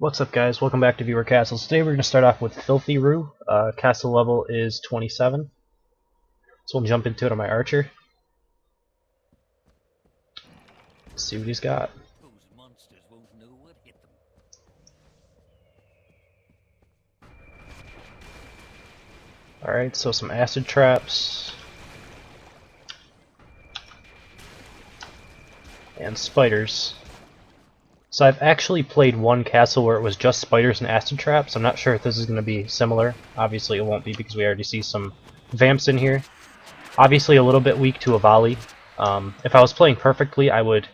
What's up, guys? Welcome back to Viewer Castles. Today we're going to start off with Filthy Roo. Castle level is 27. So we'll jump into it on my archer. See what he's got. Alright, so some acid traps. And spiders. So I've actually played one castle where it was just spiders and acid traps. I'm not sure if this is going to be similar. Obviously it won't be because we already see some vamps in here. Obviously a little bit weak to a volley. If I was playing perfectly, I would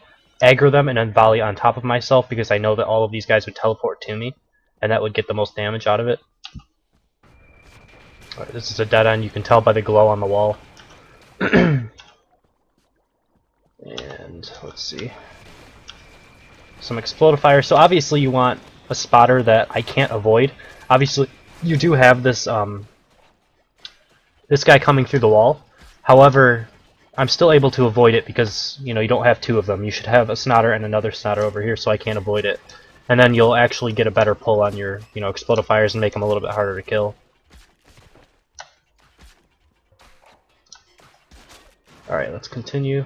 aggro them and then volley on top of myself because I know that all of these guys would teleport to me, and that would get the most damage out of it. Alright, this is a dead end. You can tell by the glow on the wall. And let's see. Some explodifiers. So obviously you want a spotter that I can't avoid. Obviously you do have this this guy coming through the wall. However, I'm still able to avoid it because, you know, you don't have two of them. You should have a snotter and another snotter over here, so I can't avoid it. And then you'll actually get a better pull on your, you know, explodifiers and make them a little bit harder to kill. Alright, let's continue.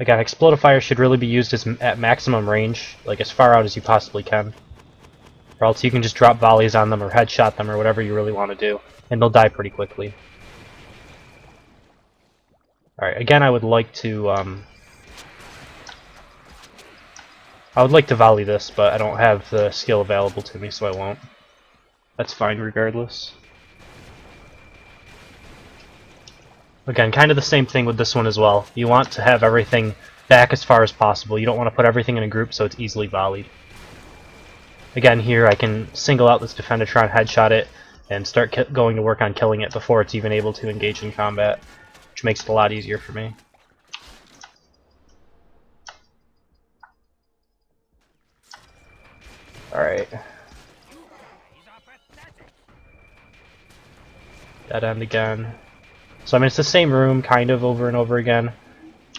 Again, explodifiers should really be used at maximum range, like as far out as you possibly can. Or else you can just drop volleys on them or headshot them or whatever you really want to do, and they'll die pretty quickly. Alright, again I would like to volley this, but I don't have the skill available to me, so I won't. That's fine regardless. Again, kind of the same thing with this one as well. You want to have everything back as far as possible. You don't want to put everything in a group so it's easily volleyed. Again, here I can single out this Defendertron, headshot it, and start going to work on killing it before it's even able to engage in combat, which makes it a lot easier for me. Alright. Dead end again. So I mean, it's the same room, kind of, over and over again.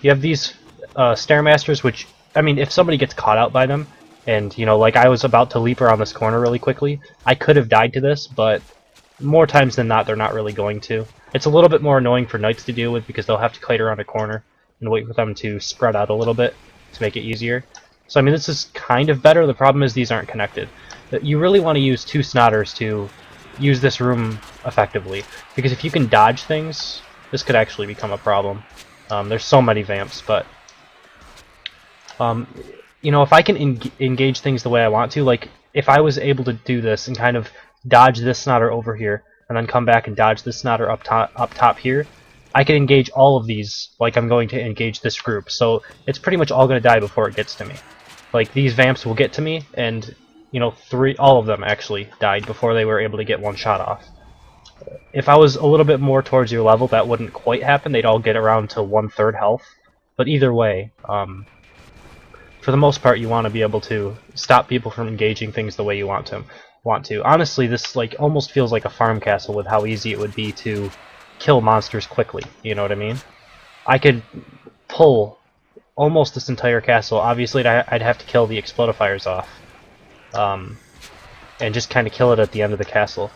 You have these Stairmasters, which, I mean, if somebody gets caught out by them, and, you know, like I was about to leap around this corner really quickly, I could have died to this, but more times than not, they're not really going to. It's a little bit more annoying for knights to deal with because they'll have to kite around a corner and wait for them to spread out a little bit to make it easier. So, I mean, this is kind of better. The problem is these aren't connected. You really want to use two snotters to use this room effectively, because if you can dodge things, this could actually become a problem. There's so many vamps, but you know, if I can engage things the way I want to, like if I was able to do this and kind of dodge this snotter over here and then come back and dodge this snotter up top here, I can engage all of these like I'm going to engage this group. So it's pretty much all going to die before it gets to me. Like these vamps will get to me, and you know, all of them actually died before they were able to get one shot off. If I was a little bit more towards your level, that wouldn't quite happen. They'd all get around to 1/3 health. But either way, for the most part, you want to be able to stop people from engaging things the way you want to. Honestly, this like almost feels like a farm castle with how easy it would be to kill monsters quickly. You know what I mean? I could pull almost this entire castle. Obviously, I'd have to kill the explodifiers off. And just kind of kill it at the end of the castle.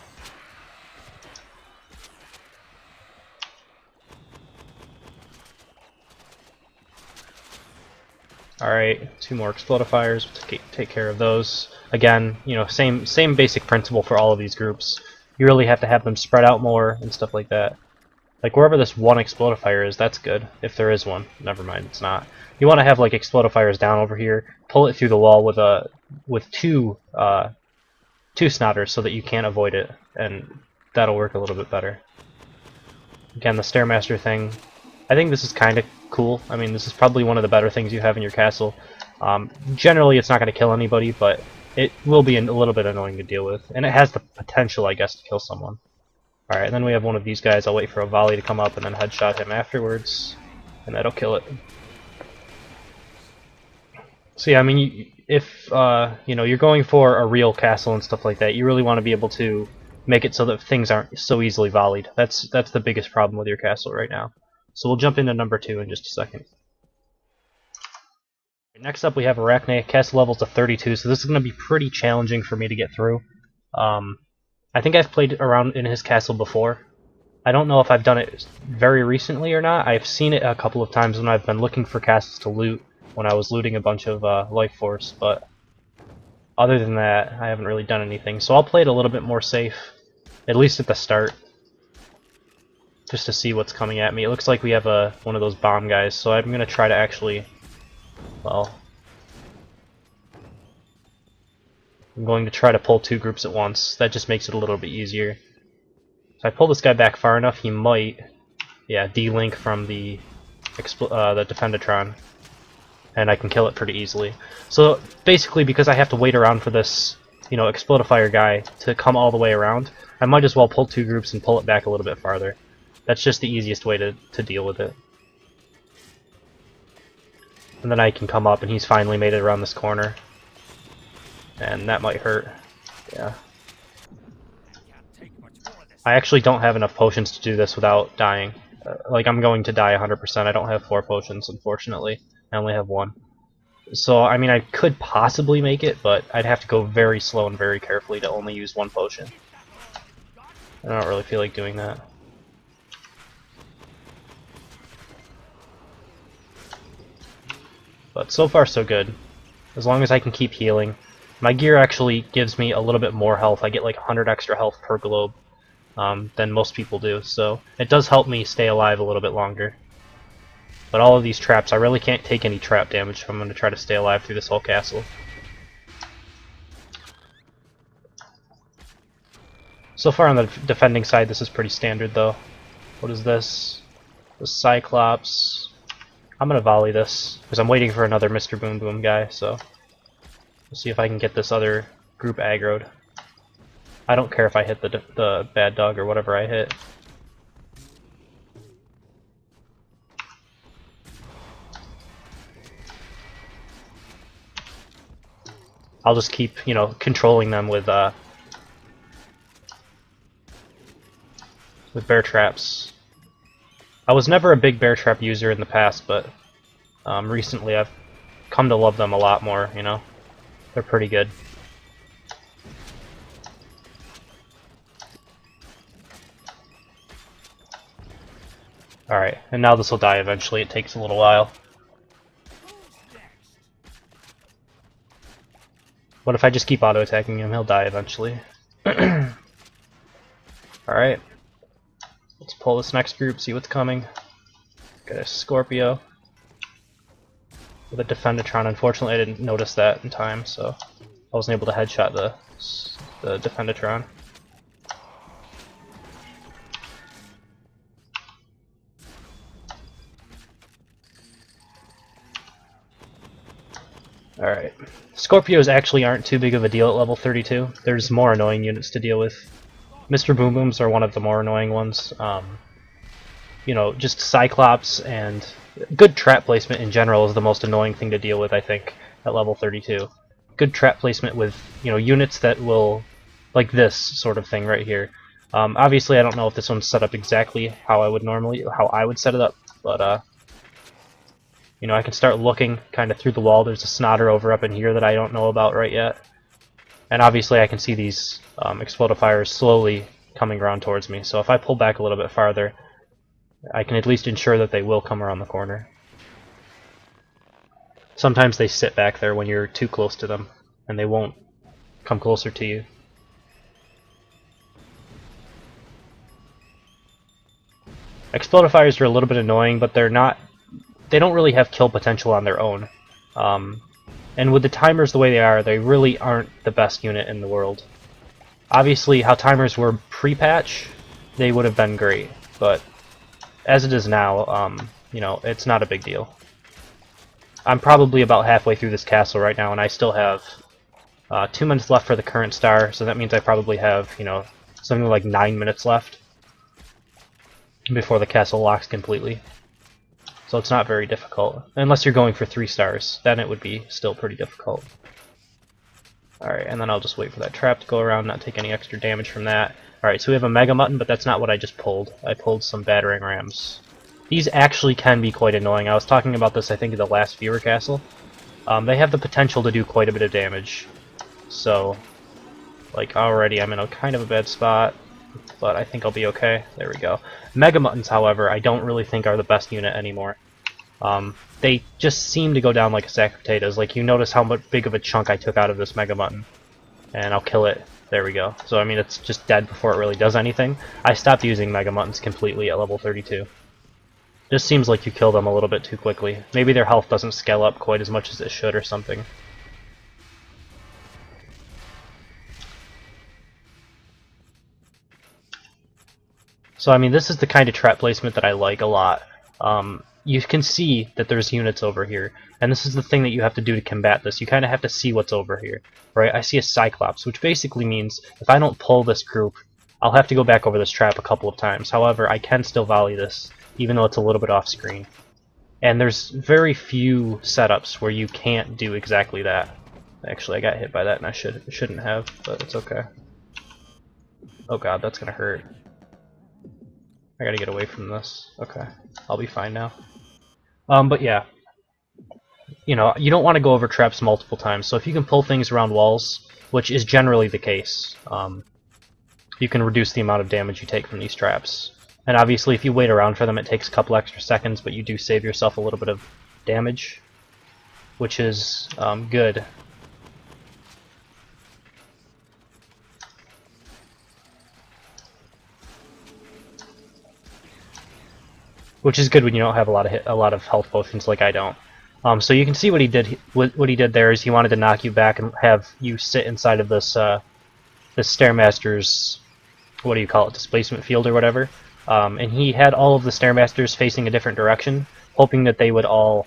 Alright, two more explodifiers. We'll take care of those. Again, you know, same basic principle for all of these groups. You really have to have them spread out more and stuff like that. Like wherever this one explodifier is, that's good. If there is one. Never mind, it's not. You want to have like explodifiers down over here, pull it through the wall with two snotters so that you can't avoid it, and that'll work a little bit better. Again, the Stairmaster thing, I think this is kind of cool. I mean, this is probably one of the better things you have in your castle. Generally, it's not going to kill anybody, but it will be a little bit annoying to deal with, and it has the potential, I guess, to kill someone. Alright, and then we have one of these guys. I'll wait for a volley to come up and then headshot him afterwards, and that'll kill it. So yeah, I mean, if you know, you're going for a real castle and stuff like that, you really want to be able to make it so that things aren't so easily volleyed. That's the biggest problem with your castle right now. So we'll jump into number 2 in just a second. Next up we have Arachnae. Castle level's a 32, so this is going to be pretty challenging for me to get through. I think I've played around in his castle before. I don't know if I've done it very recently or not. I've seen it a couple of times when I've been looking for castles to loot, when I was looting a bunch of life force, but other than that, I haven't really done anything. So I'll play it a little bit more safe, at least at the start, just to see what's coming at me. It looks like we have one of those bomb guys, so I'm going to try to actually, well, I'm going to try to pull two groups at once. That just makes it a little bit easier. If I pull this guy back far enough, he might, yeah, de-link from the Defendatron, and I can kill it pretty easily. So basically, because I have to wait around for this, you know, Explodifier guy to come all the way around, I might as well pull two groups and pull it back a little bit farther. That's just the easiest way to deal with it. And then I can come up, and he's finally made it around this corner. And that might hurt. Yeah. I actually don't have enough potions to do this without dying. Like, I'm going to die 100%. I don't have 4 potions, unfortunately. I only have 1. So, I mean, I could possibly make it, but I'd have to go very slow and very carefully to only use 1 potion. I don't really feel like doing that. But so far so good. As long as I can keep healing. My gear actually gives me a little bit more health. I get like 100 extra health per globe than most people do, so it does help me stay alive a little bit longer. But all of these traps, I really can't take any trap damage if I'm going to try to stay alive through this whole castle. So far on the defending side, this is pretty standard though. What is this? The Cyclops. I'm going to volley this, because I'm waiting for another Mr. Boom Boom guy, so we'll see if I can get this other group aggroed. I don't care if I hit the bad dog or whatever I hit. I'll just keep, you know, controlling them with bear traps. I was never a big bear trap user in the past, but recently I've come to love them a lot more, you know? They're pretty good. Alright, and now this will die eventually. It takes a little while. What if I just keep auto-attacking him? He'll die eventually. Alright. Let's pull this next group, see what's coming. Got a Scorpio with a Defendatron. Unfortunately, I didn't notice that in time, so I wasn't able to headshot the Defendatron. Alright. Scorpios actually aren't too big of a deal at level 32. There's more annoying units to deal with. Mr. Boom Booms are one of the more annoying ones. You know, just Cyclops and good trap placement in general is the most annoying thing to deal with, I think, at level 32. Good trap placement with, you know, units that will, like this sort of thing right here. Obviously, I don't know if this one's set up exactly how I would set it up, but you know, I can start looking kind of through the wall. There's a Snotter over up in here that I don't know about right yet. And obviously I can see these Explodifiers slowly coming around towards me. So if I pull back a little bit farther, I can at least ensure that they will come around the corner. Sometimes they sit back there when you're too close to them, and they won't come closer to you. Explodifiers are a little bit annoying, but they don't really have kill potential on their own. And with the timers the way they are, they really aren't the best unit in the world. Obviously, how timers were pre-patch, they would have been great, but as it is now, you know, it's not a big deal. I'm probably about halfway through this castle right now, and I still have 2 minutes left for the current star, so that means I probably have, you know, something like 9 minutes left before the castle locks completely. So it's not very difficult, unless you're going for 3 stars. Then it would be still pretty difficult. Alright, and then I'll just wait for that trap to go around, not take any extra damage from that. Alright, so we have a Mega Mutton, but that's not what I just pulled. I pulled some Battering Rams. These actually can be quite annoying. I was talking about this, I think, in the last Viewer Castle. they have the potential to do quite a bit of damage. So, like, already I'm in a kind of a bad spot, but I think I'll be okay. There we go. Mega Muttons, however, I don't really think are the best unit anymore. They just seem to go down like a sack of potatoes. Like, you notice how much big of a chunk I took out of this Mega Mutton. And I'll kill it. There we go. So, I mean, it's just dead before it really does anything. I stopped using Mega Muttons completely at level 32. Just seems like you kill them a little bit too quickly. Maybe their health doesn't scale up quite as much as it should or something. So, I mean, this is the kind of trap placement that I like a lot. You can see that there's units over here, and this is the thing that you have to do to combat this. You kind of have to see what's over here, right? I see a Cyclops, which basically means if I don't pull this group, I'll have to go back over this trap a couple of times. However, I can still volley this, even though it's a little bit off screen. And there's very few setups where you can't do exactly that. Actually, I got hit by that, and I shouldn't have, but it's okay. Oh god, that's gonna hurt. I gotta get away from this. Okay, I'll be fine now. But yeah, you know, you don't want to go over traps multiple times, so if you can pull things around walls, which is generally the case, you can reduce the amount of damage you take from these traps. And obviously if you wait around for them it takes a couple extra seconds, but you do save yourself a little bit of damage, which is good. Which is good when you don't have a lot of health potions like I don't. So you can see what he did. What he did there is he wanted to knock you back and have you sit inside of this this Stairmaster's, what do you call it, displacement field or whatever. And he had all of the Stairmasters facing a different direction, hoping that they would all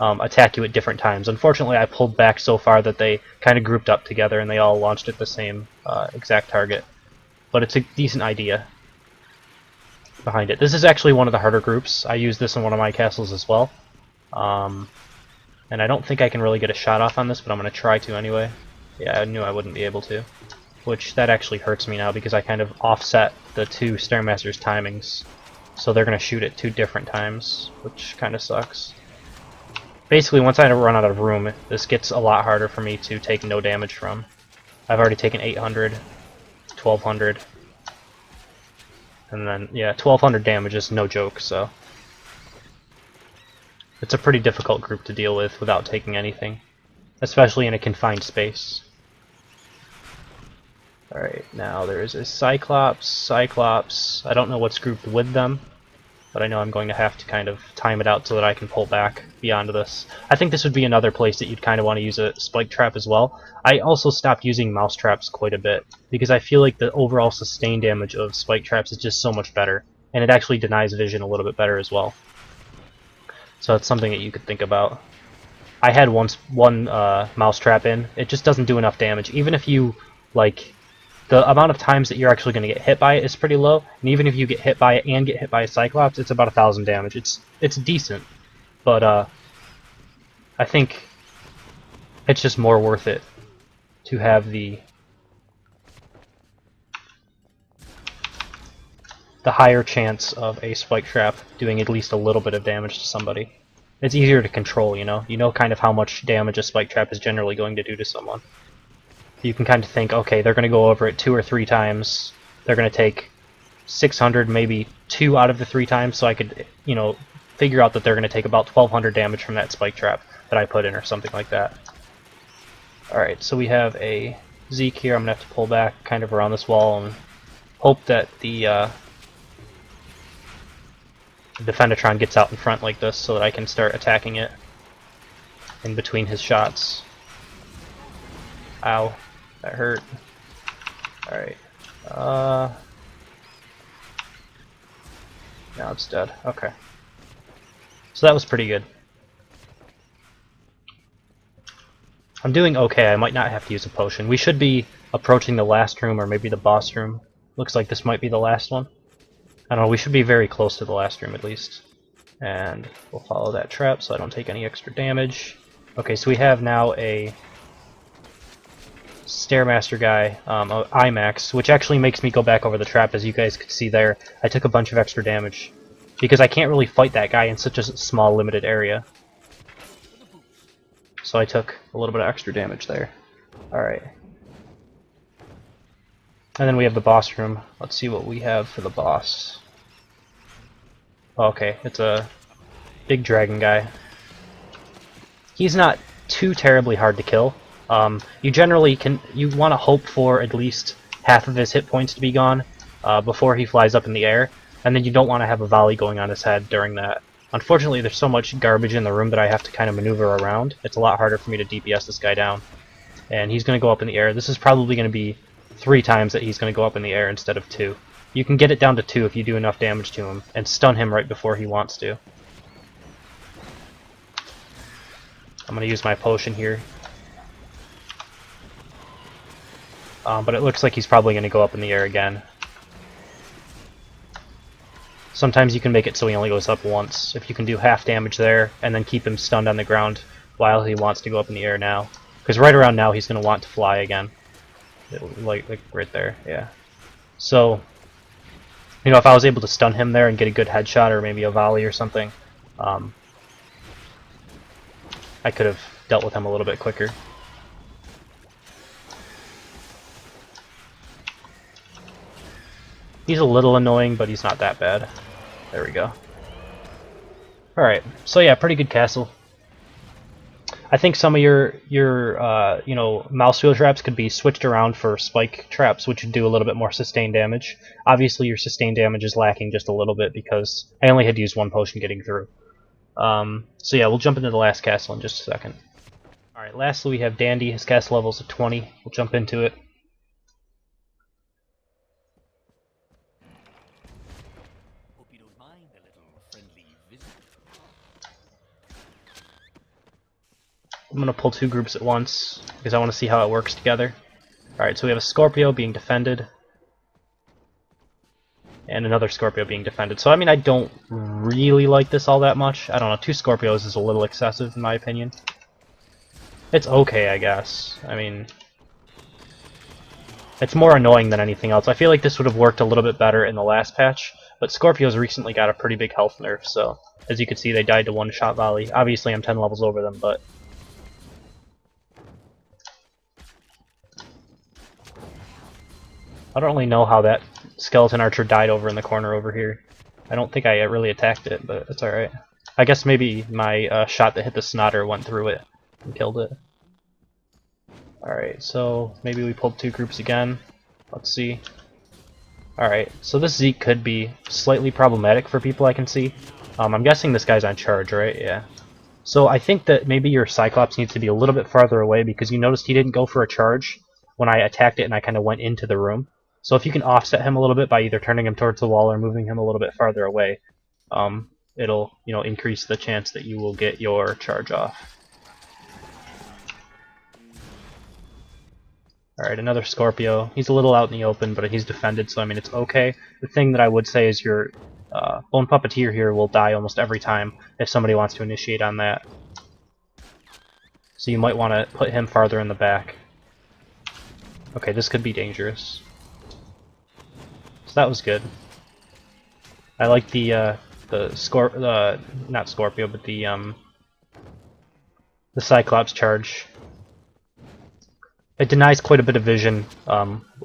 attack you at different times. Unfortunately, I pulled back so far that they kind of grouped up together and they all launched at the same exact target. But it's a decent idea behind it. This is actually one of the harder groups. I use this in one of my castles as well. And I don't think I can really get a shot off on this, but I'm going to try to anyway. Yeah, I knew I wouldn't be able to. Which, that actually hurts me now because I kind of offset the two Stairmasters' timings. So they're going to shoot at 2 different times, which kind of sucks. Basically, once I run out of room, this gets a lot harder for me to take no damage from. I've already taken 800, 1200, and then, yeah, 1200 damage is no joke, so it's a pretty difficult group to deal with without taking anything, especially in a confined space. Alright, now there is a Cyclops. I don't know what's grouped with them, but I know I'm going to have to kind of time it out so that I can pull back beyond this. I think this would be another place that you'd kind of want to use a spike trap as well. I also stopped using mouse traps quite a bit, because I feel like the overall sustain damage of spike traps is just so much better, and it actually denies vision a little bit better as well. So it's something that you could think about. I had one mouse trap in. It just doesn't do enough damage. Even if you, like, the amount of times that you're actually going to get hit by it is pretty low, and even if you get hit by it and get hit by a Cyclops, it's about 1,000 damage. It's decent, but I think it's just more worth it to have the higher chance of a spike trap doing at least a little bit of damage to somebody. It's easier to control, you know? You know kind of how much damage a spike trap is generally going to do to someone. You can kind of think, okay, they're going to go over it 2 or 3 times. They're going to take 600, maybe 2 out of the 3 times, so I could, you know, figure out that they're going to take about 1,200 damage from that spike trap that I put in or something like that. Alright, so we have a Zeke here. I'm going to have to pull back kind of around this wall and hope that the Defendatron gets out in front like this so that I can start attacking it in between his shots. Ow. That hurt. Alright. Now it's dead. Okay. So that was pretty good. I'm doing okay. I might not have to use a potion. We should be approaching the last room, or maybe the boss room. Looks like this might be the last one. I don't know, we should be very close to the last room at least. And we'll follow that trap so I don't take any extra damage. Okay, so we have now a Stairmaster guy, IMAX, which actually makes me go back over the trap. As you guys could see there, I took a bunch of extra damage because I can't really fight that guy in such a small limited area. So so I took a little bit of extra damage there. Alright. And then we have the boss room. Let's see what we have for the boss. Okay, it's a big dragon guy. He's not too terribly hard to kill. You generally want to hope for at least half of his hit points to be gone before he flies up in the air, and then you don't want to have a volley going on his head during that. Unfortunately, there's so much garbage in the room that I have to kind of maneuver around. It's a lot harder for me to DPS this guy down. And he's going to go up in the air. This is probably going to be 3 times that he's going to go up in the air instead of 2. You can get it down to 2 if you do enough damage to him, and stun him right before he wants to. I'm going to use my potion here. But it looks like he's probably going to go up in the air again. Sometimes you can make it so he only goes up once. If you can do half damage there, and then keep him stunned on the ground while he wants to go up in the air now. Because right around now he's going to want to fly again. Like right there, yeah. So, you know, if I was able to stun him there and get a good headshot or maybe a volley or something, I could have dealt with him a little bit quicker. He's a little annoying, but he's not that bad. There we go. Alright, so yeah, pretty good castle. I think some of your you know, mouse wheel traps could be switched around for spike traps, which would do a little bit more sustained damage. Obviously, your sustained damage is lacking just a little bit because I only had to use 1 potion getting through. So yeah, we'll jump into the last castle in just a second. Alright, lastly we have Dandie. His castle level's at 20. We'll jump into it. I'm going to pull 2 groups at once, because I want to see how it works together. Alright, so we have a Scorpio being defended, and another Scorpio being defended. So, I mean, I don't really like this all that much. I don't know, 2 Scorpios is a little excessive, in my opinion. It's okay, I guess. I mean, it's more annoying than anything else. I feel like this would have worked a little bit better in the last patch, but Scorpios recently got a pretty big health nerf, so as you can see, they died to 1-shot volley. Obviously, I'm 10 levels over them, but I don't really know how that skeleton archer died over in the corner over here. I don't think I really attacked it, but it's alright. I guess maybe my shot that hit the snotter went through it and killed it. Alright, so maybe we pulled 2 groups again. Let's see. Alright, so this Zeke could be slightly problematic for people I can see. I'm guessing this guy's on charge, right? Yeah. So I think that maybe your Cyclops needs to be a little bit farther away because you noticed he didn't go for a charge when I attacked it and I kind of went into the room. So if you can offset him a little bit by either turning him towards the wall or moving him a little bit farther away, it'll, you know, increase the chance that you will get your charge off. Alright, another Scorpio. He's a little out in the open, but he's defended, so I mean it's okay. The thing that I would say is your Bone Puppeteer here will die almost every time if somebody wants to initiate on that. So you might want to put him farther in the back. Okay, this could be dangerous. So that was good. I like the not Scorpio, but the Cyclops charge. It denies quite a bit of vision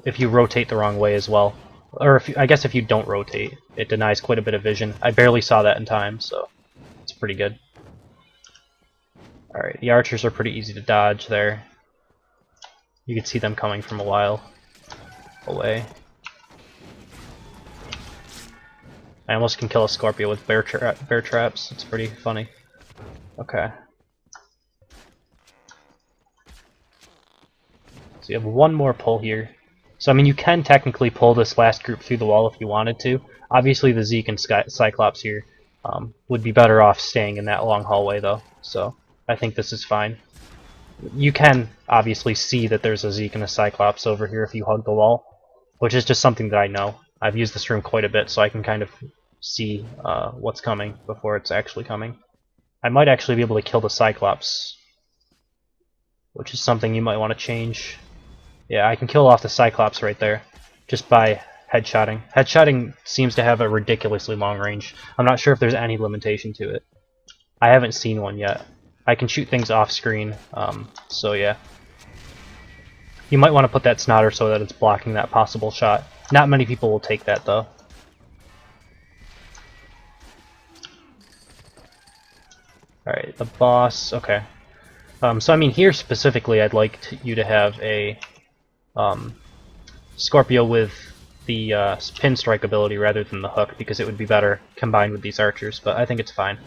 if you rotate the wrong way as well. Or I guess if you don't rotate, it denies quite a bit of vision. I barely saw that in time, so it's pretty good. Alright, the archers are pretty easy to dodge there. You can see them coming from a while away. I almost can kill a Scorpio with bear traps. It's pretty funny. Okay. So you have 1 more pull here. So I mean, you can technically pull this last group through the wall if you wanted to. Obviously, the Zeke and Cyclops here would be better off staying in that long hallway, though. So I think this is fine. You can obviously see that there's a Zeke and a Cyclops over here if you hug the wall, which is just something that I know. I've used this room quite a bit, so I can kind of see what's coming before it's actually coming. I might actually be able to kill the Cyclops, which is something you might want to change. Yeah, I can kill off the Cyclops right there, just by headshotting. Headshotting seems to have a ridiculously long range. I'm not sure if there's any limitation to it. I haven't seen one yet. I can shoot things off screen, so yeah. You might want to put that Snotter so that it's blocking that possible shot. Not many people will take that though. Alright, the boss, okay. So I mean here specifically I'd like you to have a Scorpio with the pin strike ability rather than the hook, because it would be better combined with these archers, but I think it's fine.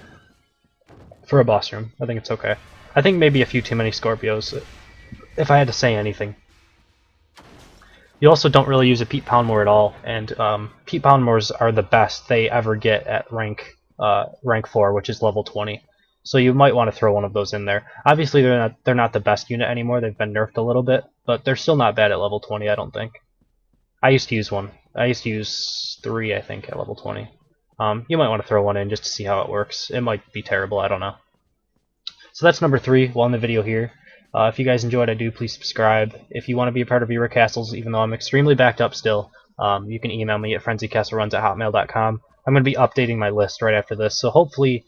For a boss room, I think it's okay. I think maybe a few too many Scorpios, if I had to say anything. You also don't really use a Pete Poundmore at all, and Pete Poundmores are the best they ever get at rank 4, which is level 20. So you might want to throw one of those in there. Obviously they're not the best unit anymore, they've been nerfed a little bit, but they're still not bad at level 20, I don't think. I used to use one. I used to use 3, I think, at level 20. You might want to throw one in just to see how it works. It might be terrible, I don't know. So that's number 3. We'll end the video here. If you guys enjoyed, please subscribe. If you want to be a part of Viewer Castles, even though I'm extremely backed up still, you can email me at frenzycastleruns@hotmail.com. I'm going to be updating my list right after this, so hopefully,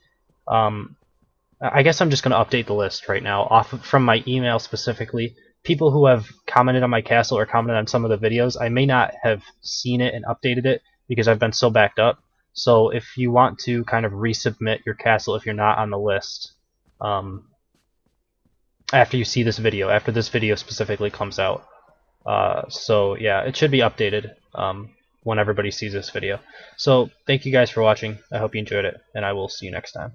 I guess I'm just going to update the list right now, from my email specifically. People who have commented on my castle or commented on some of the videos, I may not have seen it and updated it because I've been so backed up. So if you want to kind of resubmit your castle if you're not on the list, after you see this video, after this video specifically comes out. So yeah, it should be updated when everybody sees this video. So thank you guys for watching. I hope you enjoyed it, and I will see you next time.